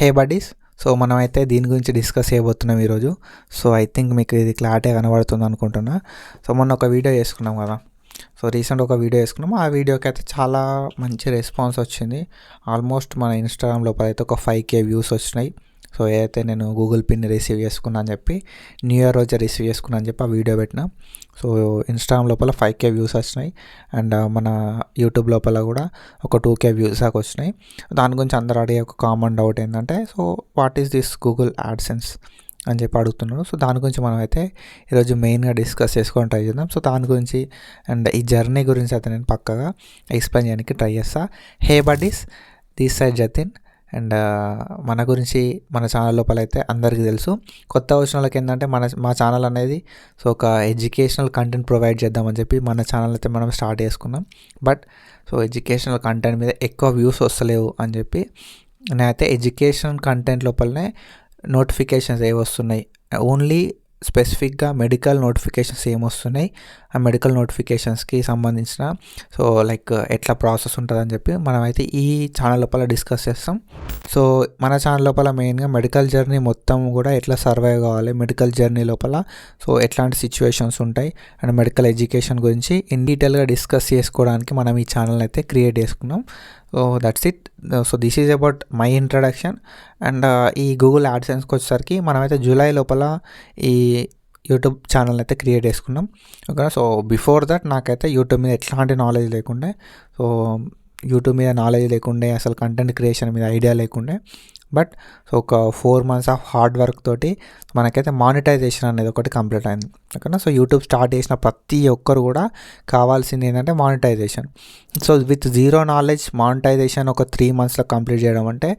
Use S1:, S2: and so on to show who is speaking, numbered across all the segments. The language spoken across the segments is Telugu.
S1: హే బడీస్. సో మనమైతే దీని గురించి డిస్కస్ చేయబోతున్నాం ఈరోజు. సో ఐ థింక్ మీకు ఇది క్లారిటీ కనబడుతుంది అనుకుంటున్నా. సో మొన్న ఒక వీడియో చేసుకున్నాం కదా. సో రీసెంట్ ఒక వీడియో వేసుకున్నాము. ఆ వీడియోకి అయితే చాలా మంచి రెస్పాన్స్ వచ్చింది. ఆల్మోస్ట్ మన ఇన్స్టాగ్రామ్ లోపల అయితే ఒక 5K వ్యూస్ వచ్చినాయి. సో ఏదైతే నేను గూగుల్ పిన్ రిసీవ్ చేసుకున్నా అని చెప్పి, న్యూ ఇయర్ రోజు రిసీవ్ చేసుకున్నా అని చెప్పి ఆ వీడియో పెట్టిన. సో ఇన్స్టాగ్రామ్ లోపల 5K వ్యూస్ వచ్చినాయి. అండ్ మన యూట్యూబ్ లోపల కూడా ఒక 2K వ్యూస్ దాకా వచ్చినాయి. దాని గురించి అందరూ అడిగే ఒక కామన్ డౌట్ ఏంటంటే, so what is this Google AdSense అని చెప్పి అడుగుతున్నారు. సో దాని గురించి మనం అయితే ఈరోజు మెయిన్గా డిస్కస్ చేసుకొని ట్రై చేద్దాం. సో దాని గురించి అండ్ ఈ జర్నీ గురించి అయితే నేను పక్కగా ఎక్స్ప్లెయిన్ చేయడానికి ట్రై చేస్తా. Hey buddies, this side Jatin. And మన గురించి మన ఛానల్ లోపల అయితే అందరికీ తెలుసు. కొత్త వచ్చిన వాళ్ళకి ఏంటంటే మా ఛానల్ అనేది సో ఒక ఎడ్యుకేషనల్ కంటెంట్ ప్రొవైడ్ చేద్దామని చెప్పి మన ఛానల్ అయితే మనం స్టార్ట్ చేసుకున్నాం. బట్ సో ఎడ్యుకేషనల్ కంటెంట్ మీద ఎక్కువ వ్యూస్ వస్తలేవు అని చెప్పి నేనైతే ఎడ్యుకేషనల్ కంటెంట్ లోపలనే నోటిఫికేషన్స్ ఏవి వస్తున్నాయి, ఓన్లీ స్పెసిఫిక్గా మెడికల్ నోటిఫికేషన్స్ ఏమొస్తున్నాయి, ఆ మెడికల్ నోటిఫికేషన్స్కి సంబంధించిన సో లైక్ ఎట్లా ప్రాసెస్ ఉంటుందని చెప్పి మనమైతే ఈ ఛానల్ లోపల డిస్కస్ చేస్తాం. సో మన ఛానల్ లోపల మెయిన్గా మెడికల్ జర్నీ మొత్తం కూడా ఎట్లా సర్వైవ్ కావాలి, మెడికల్ జర్నీ లోపల సో ఎట్లాంటి సిచ్యువేషన్స్ ఉంటాయి అండ్ మెడికల్ ఎడ్యుకేషన్ గురించి ఇన్ డీటెయిల్గా డిస్కస్ చేసుకోవడానికి మనం ఈ ఛానల్ అయితే క్రియేట్ చేసుకున్నాం. So that's it. So this is about my introduction. And ఈ గూగుల్ యాడ్సెన్స్కి వచ్చేసరికి మనమైతే జూలై లోపల ఈ యూట్యూబ్ ఛానల్ అయితే క్రియేట్ చేసుకున్నాం. ఓకే. సో బిఫోర్ దట్ నాకైతే యూట్యూబ్ మీద ఎట్లాంటి నాలెడ్జ్ లేకుండే. సో యూట్యూబ్ మీద నాలెడ్జ్ లేకుండే, అసలు కంటెంట్ క్రియేషన్ మీద ఐడియా లేకుండే. బట్ సో ఒక 4 months ఆఫ్ హార్డ్ వర్క్ తోటి మనకైతే మానిటైజేషన్ అనేది ఒకటి కంప్లీట్ అయింది. ఓకేనా. సో యూట్యూబ్ స్టార్ట్ చేసిన ప్రతి ఒక్కరు కూడా కావాల్సింది ఏంటంటే monetization. So with zero knowledge monetization ఒక 3 monthsలో కంప్లీట్ చేయడం అంటే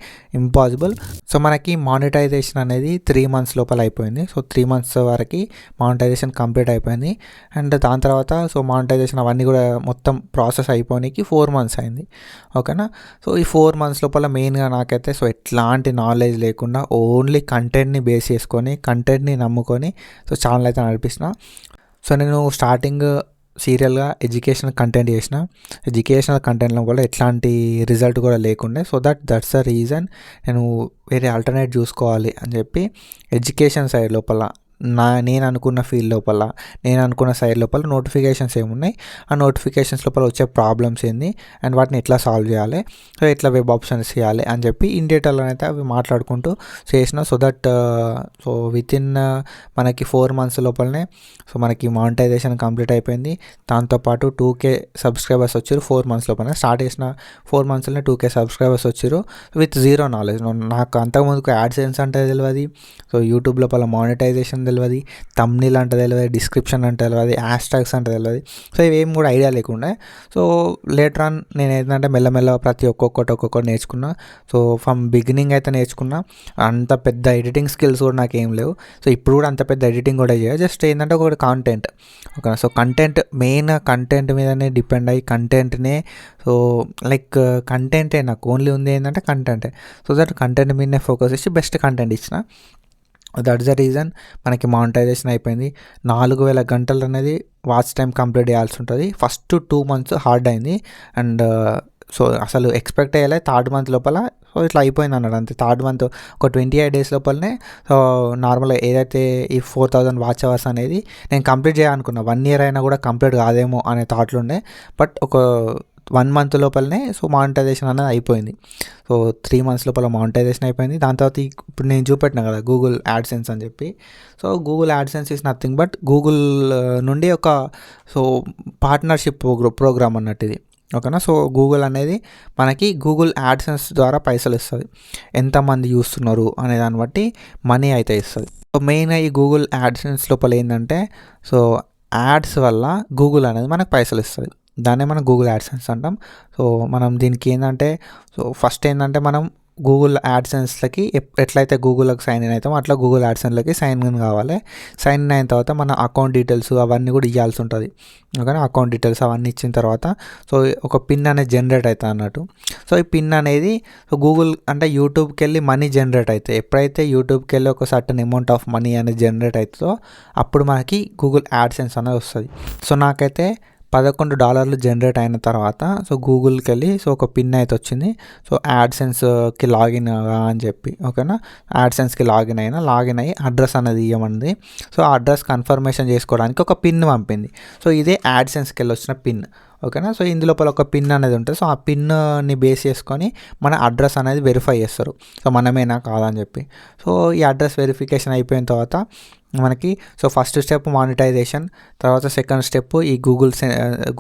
S1: ఇంపాసిబుల్. సో మనకి మానిటైజేషన్ అనేది 3 months లోపల అయిపోయింది. సో 3 months వరకు మానిటైజేషన్ కంప్లీట్ అయిపోయింది. అండ్ దాని తర్వాత సో మానిటైజేషన్ అవన్నీ కూడా మొత్తం ప్రాసెస్ అయిపోయినానికి 4 months అయింది. ఓకేనా. సో ఈ 4 months లోపల మెయిన్గా నాకైతే సో ఎట్లాంటి నాలెడ్జ్ లేకుండా ఓన్లీ కంటెంట్ని బేస్ చేసుకొని, కంటెంట్ని నమ్ముకొని సో ఛానల్ అయితే నడిపిస్తున్నా. సో నేను స్టార్టింగ్ సీరియల్గా ఎడ్యుకేషనల్ కంటెంట్ చేసిన. ఎడ్యుకేషనల్ కంటెంట్లో కూడా ఎట్లాంటి రిజల్ట్ కూడా లేకుండే. సో దట్స్ ద రీజన్ నేను వేరే ఆల్టర్నేట్ చూసుకోవాలి అని చెప్పి ఎడ్యుకేషన్ సైడ్ లోపల నేను అనుకున్న ఫీల్డ్ లోపల, నేను అనుకున్న సైడ్ లోపల నోటిఫికేషన్స్ ఏమున్నాయి, ఆ నోటిఫికేషన్స్ లోపల వచ్చే ప్రాబ్లమ్స్ ఏంది అండ్ వాటిని ఎట్లా సాల్వ్ చేయాలి, సో ఎట్లా వెబ్ ఆప్షన్స్ చేయాలి అని చెప్పి ఇన్ డీటెయిల్ అయితే అవి మాట్లాడుకుంటూ చేసిన. సో దట్ సో వితిన్ మనకి 4 months లోపలనే సో మనకి మానిటైజేషన్ కంప్లీట్ అయిపోయింది. దాంతోపాటు 2K సబ్స్క్రైబర్స్ వచ్చారు 4 months లోపల. స్టార్ట్ చేసిన 4 monthsలోనే 2K సబ్స్క్రైబర్స్ వచ్చారు విత్ జీరో నాలెడ్జ్. నాకు అంతకుముందుకు యాడ్సెన్స్ అంటే తెలియదు, సో యూట్యూబ్ లోపల మానిటైజేషన్ తెలియదు, థంబ్నెయిల్ అంటే తెలియదు, డిస్క్రిప్షన్ అంటే తెలియదు, హ్యాష్ ట్యాగ్స్ అంటే తెలియదు. సో ఇవేం కూడా ఐడియా లేకుండా సో లేటర్ ఆన్ నేను ఏంటంటే మెల్లమెల్ల ప్రతి ఒక్కొక్కటి నేర్చుకున్నా. సో ఫ్రమ్ బిగినింగ్ అయితే నేర్చుకున్నా. అంత పెద్ద ఎడిటింగ్ స్కిల్స్ కూడా నాకు ఏం లేవు. సో ఇప్పుడు కూడా అంత పెద్ద ఎడిటింగ్ కూడా చేయాలి. జస్ట్ ఏంటంటే ఒకటి content. Okay. So main content మీదనే డిపెండ్ అయ్యి కంటెంట్నే సో లైక్ కంటెంటే నాకు ఓన్లీ ఉంది ఏంటంటే కంటెంటే. సో దట్ కంటెంట్ మీదనే ఫోకస్ చేసి బెస్ట్ కంటెంట్ ఇచ్చిన. దట్స్ ద రీజన్ మనకి మానిటైజేషన్ అయిపోయింది. 4000 గంటలు అనేది వాచ్ టైం కంప్లీట్ చేయాల్సి ఉంటుంది. ఫస్ట్ 2 months హార్డ్ అయింది. అండ్ సో అసలు ఎక్స్పెక్ట్ అయ్యేలే 3rd month లోపల సో ఇట్లా అయిపోయింది అన్నాడు. అంతే 3rd month ఒక 28 days లోపలనే సో నార్మల్గా ఏదైతే ఈ 4000 వాచ్ అవర్స్ అనేది నేను కంప్లీట్ చేయాలనుకున్నా. 1 year అయినా కూడా కంప్లీట్ కాదేమో అనే థాట్లు ఉండే. బట్ ఒక 1 month లోపలనే సో మానిటైజేషన్ అనేది అయిపోయింది. సో 3 months లోపల మానిటైజేషన్ అయిపోయింది. దాని తర్వాత ఇప్పుడు నేను చూపెట్టినా కదా గూగుల్ యాడ్సెన్స్ అని చెప్పి. So Google AdSense is nothing but Google నుండి ఒక సో పార్ట్నర్షిప్ ప్రోగ్రామ్ అన్నట్టు ఇది. ఓకేనా. సో గూగుల్ అనేది మనకి గూగుల్ యాడ్సెన్స్ ద్వారా పైసలు ఇస్తుంది. ఎంతమంది చూస్తున్నారు అనే దాన్ని బట్టి మనీ అయితే ఇస్తుంది. సో మెయిన్గా ఈ గూగుల్ యాడ్సెన్స్ లోపల ఏంటంటే సో యాడ్స్ వల్ల గూగుల్ అనేది మనకు పైసలు ఇస్తుంది. దాన్నే మనం గూగుల్ యాడ్సెన్స్ అంటాం. సో మనం దీనికి ఏంటంటే సో ఫస్ట్ ఏంటంటే మనం గూగుల్ యాడ్సెన్స్లకి ఎట్లయితే గూగుల్కి సైన్ ఇన్ అవుతామో అట్లా గూగుల్ యాడ్సెన్స్లకి సైన్ ఇన్ కావాలి. సైన్ ఇన్ అయిన తర్వాత మన అకౌంట్ డీటెయిల్స్ అవన్నీ కూడా ఇవ్వాల్సి ఉంటుంది. ఓకేనా. అకౌంట్ డీటెయిల్స్ అవన్నీ ఇచ్చిన తర్వాత సో ఒక పిన్ అనేది జనరేట్ అవుతుంది అన్నట్టు. సో ఈ పిన్ అనేది సో గూగుల్ అంటే యూట్యూబ్కి వెళ్ళి మనీ జనరేట్ అవుతాయి. ఎప్పుడైతే యూట్యూబ్కి వెళ్ళి ఒక సర్టన్ అమౌంట్ ఆఫ్ మనీ అనేది జనరేట్ అవుతుందో అప్పుడు మనకి గూగుల్ యాడ్సెన్స్ అనేది వస్తుంది. సో నాకైతే $11 జనరేట్ అయిన తర్వాత సో గూగుల్కి వెళ్ళి సో ఒక పిన్ అయితే వచ్చింది. సో యాడ్సెన్స్కి లాగిన్ అని చెప్పి ఓకేనా, యాడ్సెన్స్కి లాగిన్ అయ్యి అడ్రస్ అనేది ఇవ్వమంది. సో ఆ అడ్రస్ కన్ఫర్మేషన్ చేసుకోవడానికి ఒక పిన్ పంపింది. సో ఇదే యాడ్సెన్స్కి వెళ్ళి వచ్చిన పిన్ ఓకేనా. సో ఇందులోపల ఒక పిన్ అనేది ఉంటుంది. సో ఆ పిన్ని బేస్ చేసుకొని మన అడ్రస్ అనేది వెరిఫై చేస్తారు, సో మనమేనా కాదని చెప్పి. సో ఈ అడ్రస్ వెరిఫికేషన్ అయిపోయిన తర్వాత మనకి సో ఫస్ట్ స్టెప్ మానిటైజేషన్, తర్వాత సెకండ్ స్టెప్ ఈ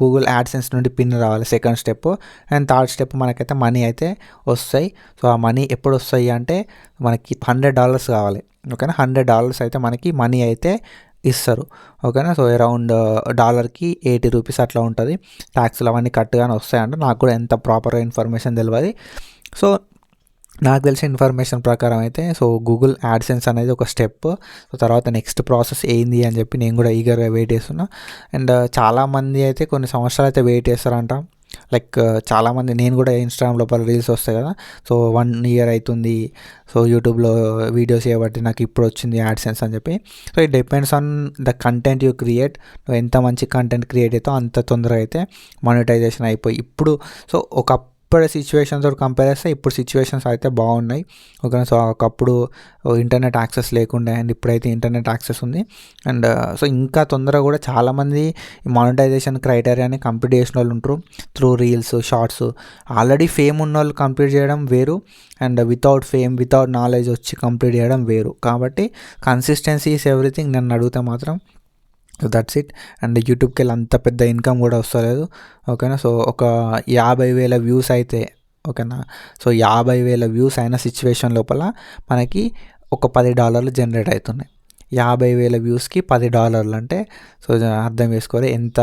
S1: గూగుల్ యాడ్సెన్స్ నుండి పిన్ రావాలి second step, and third step మనకైతే మనీ అయితే వస్తాయి. సో ఆ మనీ ఎప్పుడు వస్తాయి అంటే మనకి $100 కావాలి ఓకేనా. $100 అయితే మనకి మనీ అయితే ఇస్తారు ఓకేనా. సో అరౌండ్ డాలర్కి $80 అట్లా ఉంటుంది. ట్యాక్స్లు అవన్నీ కట్టుగానే వస్తాయంట. నాకు కూడా ఎంత ప్రాపర్గా ఇన్ఫర్మేషన్ తెలియదు. సో నాకు తెలిసిన ఇన్ఫర్మేషన్ ప్రకారం అయితే సో గూగుల్ యాడ్సెన్స్ అనేది ఒక స్టెప్. సో తర్వాత నెక్స్ట్ ప్రాసెస్ ఏంది అని చెప్పి నేను కూడా ఈగర్గా వెయిట్ చేస్తున్నా. అండ్ చాలామంది అయితే కొన్ని సంవత్సరాలు అయితే వెయిట్ చేస్తారంట. లైక్ చాలామంది, నేను కూడా ఇన్స్టాగ్రామ్ లోపల రీల్స్ వస్తాయి కదా, సో 1 year అవుతుంది సో యూట్యూబ్లో వీడియోస్ చేయబట్టి నాకు ఇప్పుడు వచ్చింది యాడ్సెన్స్ అని చెప్పి. So it depends on the content you create. నువ్వు ఎంత మంచి కంటెంట్ క్రియేట్ అవుతావు అంత తొందరగా అయితే మానిటైజేషన్ అయిపోయి ఇప్పుడు సో ఇప్పటి సిచ్యువేషన్తో కంపేర్ చేస్తే ఇప్పుడు సిచ్యువేషన్స్ అయితే బాగున్నాయి ఓకేనా. సో ఒకప్పుడు ఇంటర్నెట్ యాక్సెస్ లేకుండే, అండ్ ఇప్పుడైతే ఇంటర్నెట్ యాక్సెస్ ఉంది. అండ్ సో ఇంకా తొందరగా కూడా చాలామంది మానిటైజేషన్ క్రైటీరియాని కంప్లీట్ చేసిన వాళ్ళు ఉంటారు through reels, shorts. Already fame ఉన్న వాళ్ళు కంప్లీట్ చేయడం వేరు, and without fame, without knowledge వచ్చి కంప్లీట్ చేయడం వేరు. కాబట్టి కన్సిస్టెన్సీ ఈస్ ఎవ్రీథింగ్. నన్ను అడిగితే మాత్రం సో దట్స్ ఇట్. అండ్ యూట్యూబ్కి వెళ్ళి అంత పెద్ద ఇన్కమ్ కూడా వస్తలేదు ఓకేనా. సో ఒక 50,000 వ్యూస్ అయితే ఓకేనా. సో 50,000 వ్యూస్ అయిన సిచ్యువేషన్ లోపల మనకి ఒక $10 జనరేట్ అవుతున్నాయి. 50,000 వ్యూస్కి $10 అంటే సో అర్థం చేసుకోవాలి ఎంత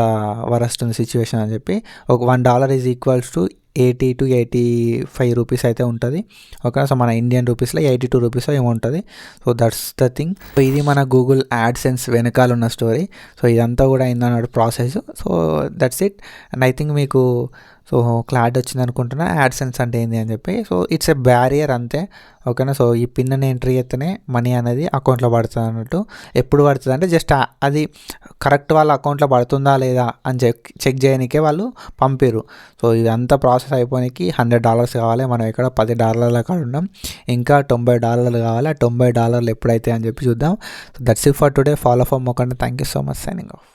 S1: వరస్ట్ ఉంది సిచ్యువేషన్ అని చెప్పి. ఒక $1 is equals to 80 to 85 rupees అయితే ఉంటుంది ఓకే. సో మన ఇండియన్ రూపీస్లో 82 రూపీస్ ఏముంటుంది. So that's the thing. So ఇది మన గూగుల్ యాడ్సెన్స్ వెనకాల ఉన్న స్టోరీ. సో ఇదంతా కూడా అయిందన్నాడు process. So that's it. And I think మీకు సో క్లారిటీ వచ్చింది అనుకుంటున్నా యాడ్సెన్స్ అంటే ఏంటి అని చెప్పి. సో ఇట్స్ ఎ బ్యారియర్ అంతే ఓకేనా. సో ఈ పిన్ని ఎంట్రీ చేస్తేనే మనీ అనేది అకౌంట్లో పడుతుంది అన్నట్టు. ఎప్పుడు పడుతుంది అంటే జస్ట్ అది కరెక్ట్ వాళ్ళ అకౌంట్లో పడుతుందా లేదా అని చెక్ చేయడానికే వాళ్ళు పంపిరు. సో ఇదంతా ప్రాసెస్ అయిపోయినానికి $100 కావాలి. మనం ఇక్కడ $10 కాడ ఉన్నాం, ఇంకా $90 కావాలి. ఆ $90 ఎప్పుడైతే అని చెప్పి చూద్దాం. So that's it for today. Follow for మోకండి. Thank you so much. Signing of.